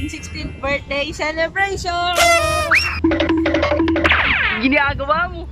aking 16th birthday celebration! Ginagawa mo.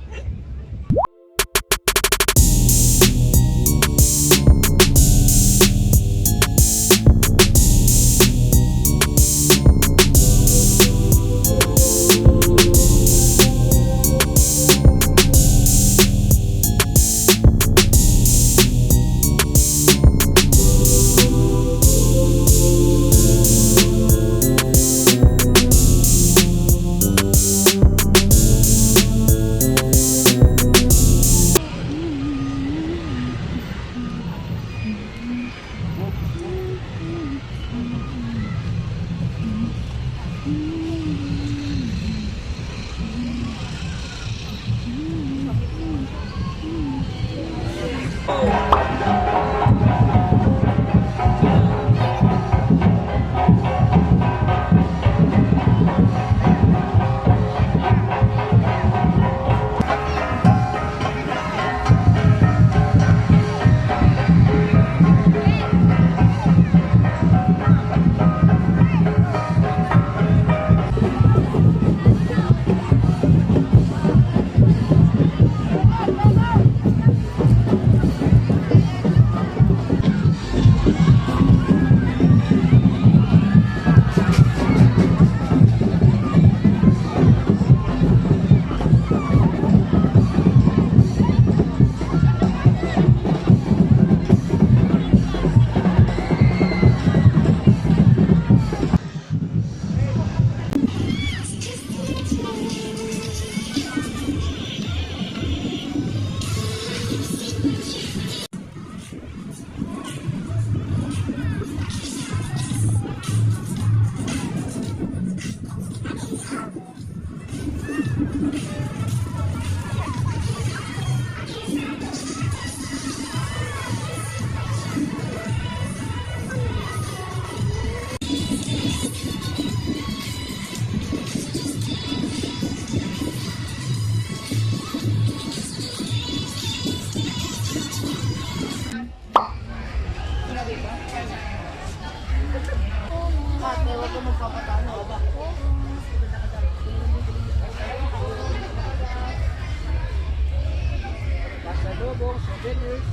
Pasalubong, souvenirs,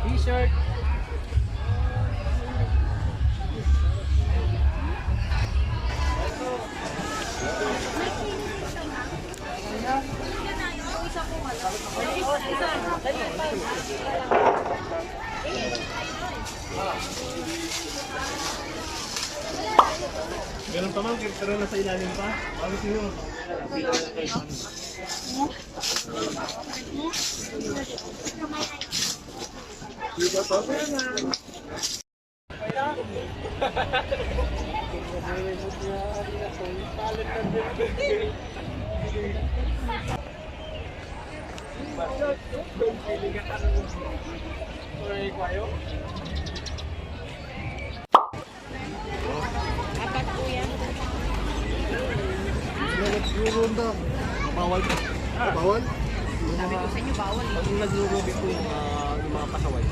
t-shirt. Ganun pa man, pero nasa ilalim pa. Bakit yun? Dito pa ba na? Nagruronda. Bawal. Bawal? Sabi ko sa inyo, bawal eh. Pag nagrurubi po yung mga pasaway.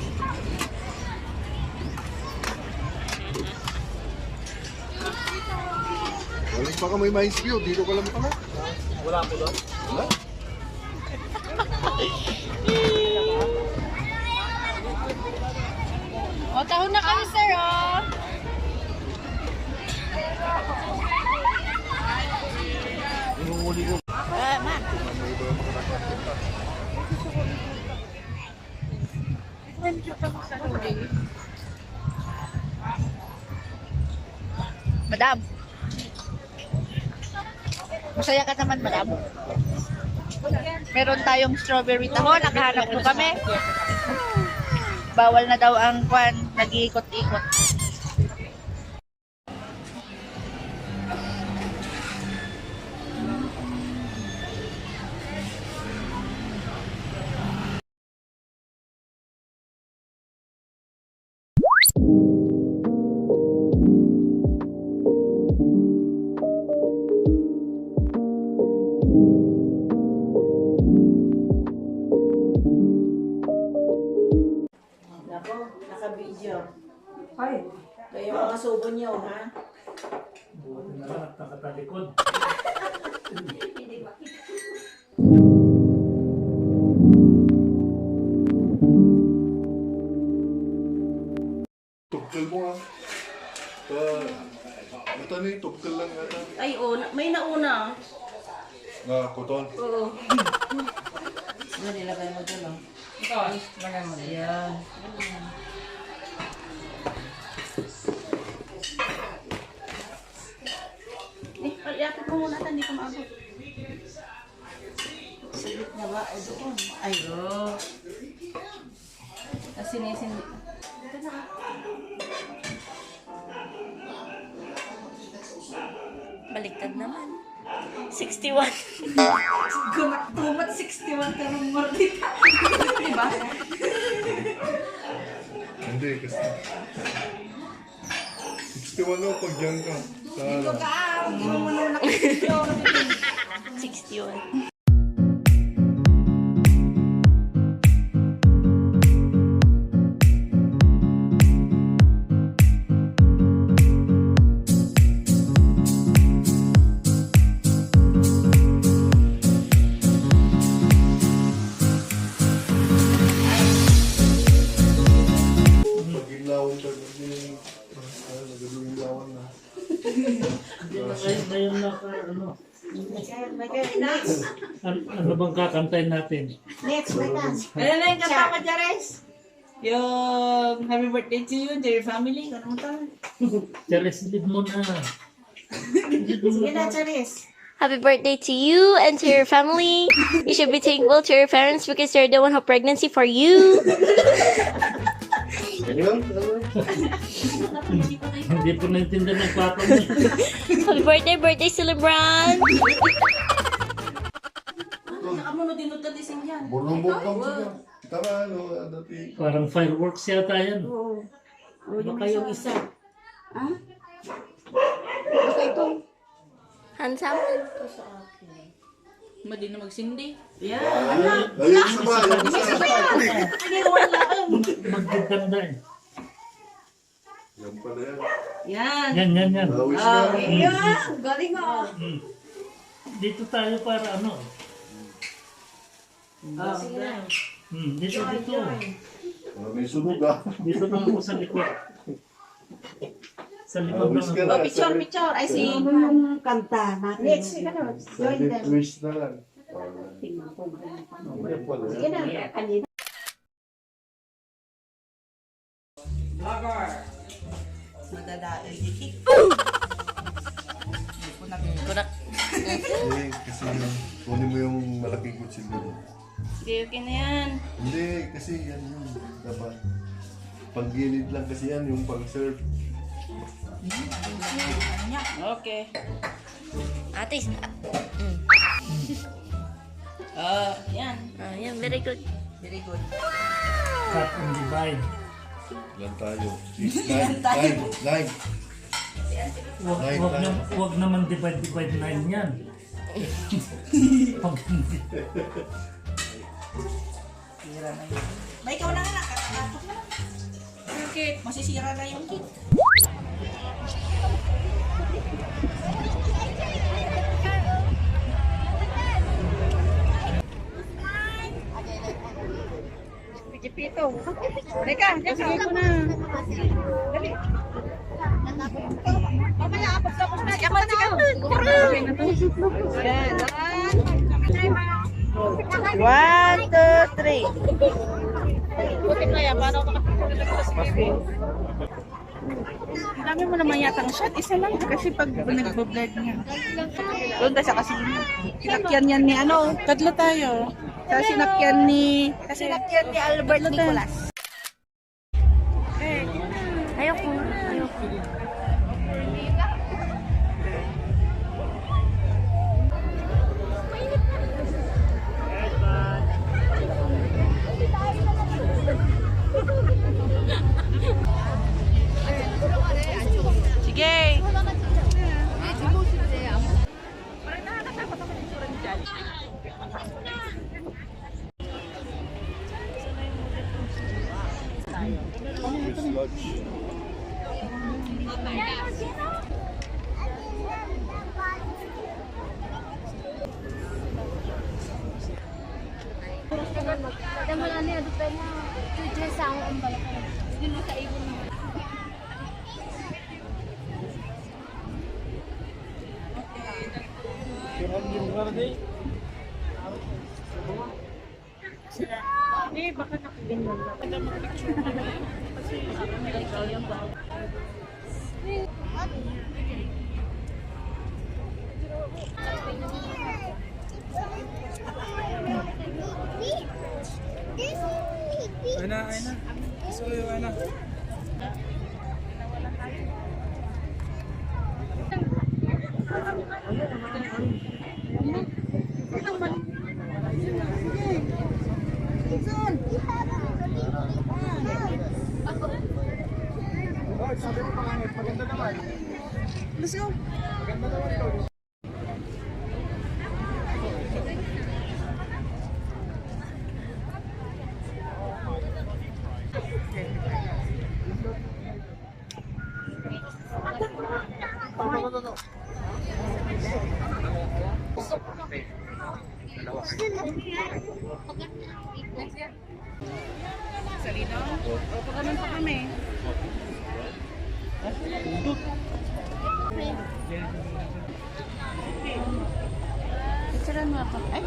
Walang baka may mais view. Dito ka lang pala. Wala po doon? Wala? O, tahon na kami, sir, oh! Inuuli ko. Ma. Madam. Masaya ka naman, madam. Meron tayong strawberry taho, nakahanap mo kami. Bawal na daw ang kwan, nag-iikot-ikot. Naka-video. Ay. Kaya mga subo niyo, ha? Buti na lang at nakatalikod. Tugkal mo ah. Ito na yung tugkal lang yata. Ay, oh, may nauna. Na, koton. Oo. Doon, ilagay mo doon, oh. Ito, ilagay mo doon. Yan. Iapit mo muna, hindi ko maabot. Sigit na ba? O doon. Ay, oh. Tapos sinisindi. Ito na. Baliktad naman. 61. Gumat 61 ka ng mordita. Diba? Hindi, kasi... 61 na pag dyan ka. Dito ka, hindi mo muna nakikita. 61. Pag inlawan ka, nagaling inlawan na. Ngayon na ano? Ano bang kakantayin natin? Ano na yung kanta ko, Jares? Yung happy birthday to you, to your family. Ano mo tayo? Charis, leave mo na. Sige na, Jares. Happy birthday to you and to your family. You should be thankful to your parents because they're the one who pregnancy for you. Ganyan? Hindi po naintindihan ng papa mo. Happy birthday celebrant. Nakamu na din ito dising yan. Burlong-bong siya. Tara, ano, dati. Parang fireworks yata yan. Baka yung isa. Handsome. Madi na magsindi. Yan. Ayun sa ba? Ayun sa ba? Hindi ko wala. Magkaganda eh. Yan pala yan. Yan. Yan. Nawis na. Yan. Galing mo. Dito tayo para ano? Sige na. Dito. May sunog ah. Dito lang ako sa likod. Sa likod Nawis ka lang. na. Picture. I see. Yung kanta natin. Next, sige na. Sabi twist na lang. Tingnan ko. Yan pala yan. Sige na. Kanina. Madadail dikit. Kurak. Eh, kasi kunin mo yung malaking kutsilyo. Sige, okay na yan. Hindi, kasi yan yun. Dapat. Pag-gilid lang kasi yan, yung pag-serve. Okay. Ate, Yan. yan, very good. Very good. Cut and divide. Ilan tayo? 9. Wag naman divide 9 yan. Pag hindi. Sira na yun. May ikaw na nga, nakakatok na. Yung cake, masisira na yung cake. Pito. Teka, sige ko na. Dali. Mamaya, tapos na. Ikaw na, ikaw. Okay na to. Yan. 1, 2, 3. Buti na yan. Paano makapagpapagpapag sa baby? Dami mo naman yatang shot. Isa lang. Kasi pag nagbablog niya. Doon tayo sa kasino. Sinakyan yan ni ano. Tatlo tayo. Sa sinakyan ni Albert Nicolas. Ayoko. Sige. Swiss Lodge. Salino? Opo naman pa kami. Picturean mo ako. Ay!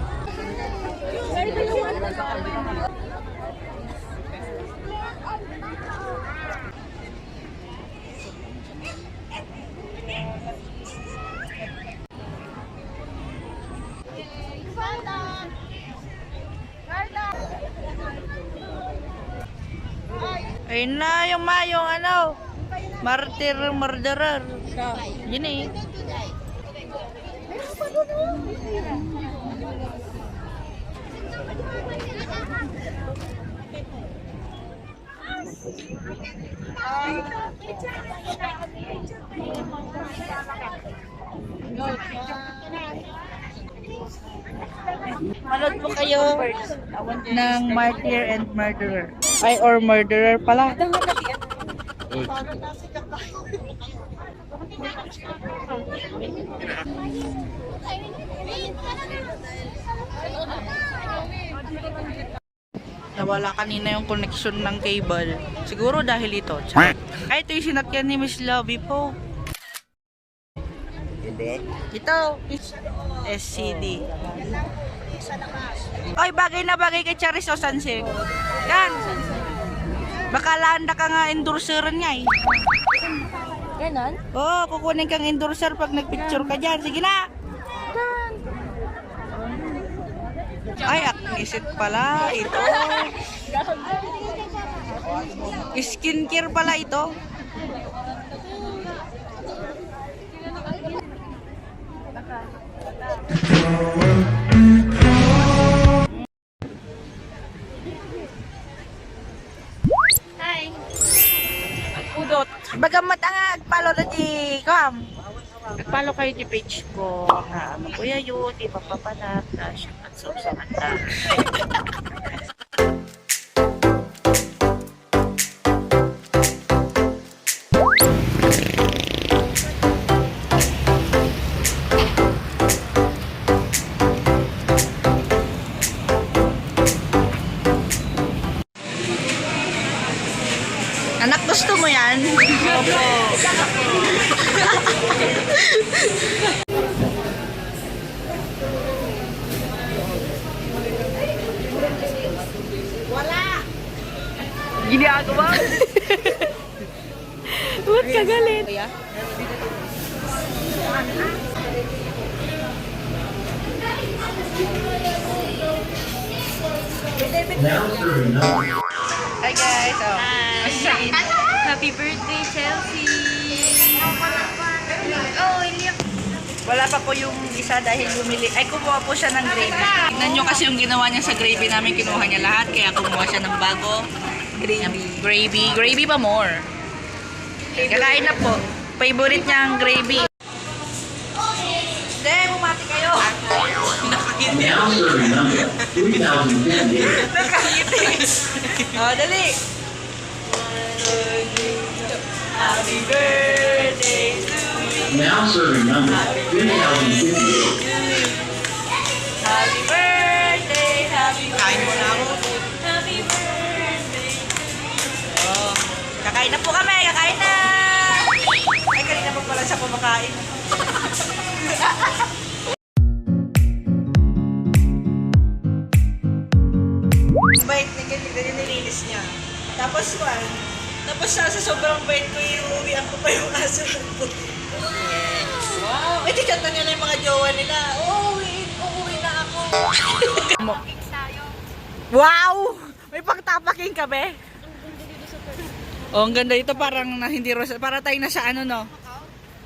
Ayun na yung ano, martyr, murderer. Yun eh. Manood po kayo ng Martyr and Murderer. Ay, or Murderer pala. Nawala kanina yung connection ng cable. Siguro dahil ito. Ay, ito yung sinakyan ni Miss Lovey po. Ito. SCD. Ay, bagay na bagay kay Charis o Sansig. Yan. Baka landa ka nga endorseran niya eh. Ganon? Oo, kukunin kang endorser pag nagpicture ka dyan. Sige na. Ay, aknisit pala ito. Skincare pala ito. Hi! Udot. Bagamat ang agpalo na di kam. Nagpalo kayo di page ko. Kuya yun, di papapanap na siya at sa mata. Anak, gusto mo yan? Opo. Wala! Ginagawa? Ba't ka galit? Hi guys! Oh. Happy birthday, Chelsea! Oh, William! Wala pa po yung isa dahil bumili. Ay, kumuha po siya ng gravy. Tignan nyo kasi yung ginawa niya sa gravy namin. Kinuha niya lahat. Kaya kumuha siya ng bago. Gravy. Gravy pa more. Kakain na po. Favorite niya ang gravy. Hindi, bumati kayo. Nakakiti. Nakakiti. Oh, dali. Happy birthday to you. Now serving number 3058. Happy birthday, happy birthday. Kain mo na ako. Happy Ganyan nilinis niya. Tapos sa sobrang bait ko, iuwian ko pa yung aso ng puti. Wow! Eh, di kanta nila yung mga jowa nila. Uuwi na ako. Wow! May pangtapaking ka, be? Oh, ang ganda ito, parang na hindi rosa. Para tayo na sa ano, no?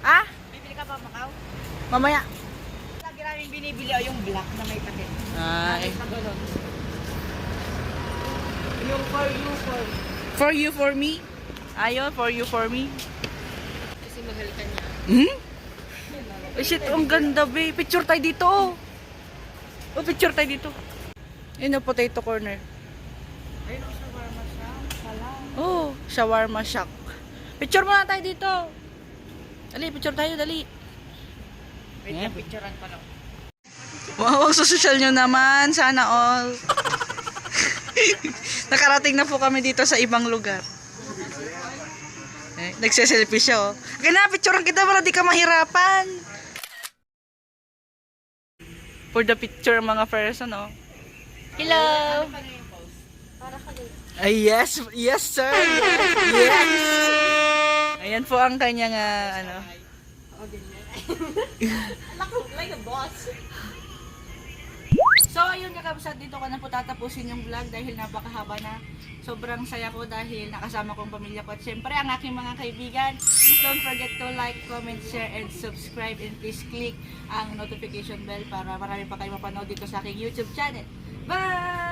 Ah? Bibili ka ba Macau? Mamaya. Lagi namin binibili yung black na may takip. Ay. Ganun. Yung for you, For you, for me? Ayun, for you, for me. kasi mahal ka niya. Hmm? Oh, shit, ang ganda, be. Picture tayo dito. Oh, picture tayo dito. Yun ang potato corner. Ayun ang shawarma siya. Salam. Oh, shawarma shack. Picture muna tayo dito. Dali, picture tayo, dali. Wait, yeah. Picturean pa lang. Wow, ang social nyo naman. Sana all. Nakarating na po kami dito sa ibang lugar. Eh, nagse-selfie siya, oh. Kaya na, picturean kita para di ka mahirapan. For the picture, mga person, oh. Hello! Ay, yes! Yes, sir! Yes! Ayan po ang kanyang, ano. Like a boss. So, ayun kakabsat, dito ko na po tatapusin yung vlog dahil napakahaba na. Sobrang saya ko dahil nakasama kong pamilya ko at syempre ang aking mga kaibigan. Please don't forget to like, comment, share, and subscribe, and please click ang notification bell para marami pa kayo mapanood dito sa aking YouTube channel. Bye!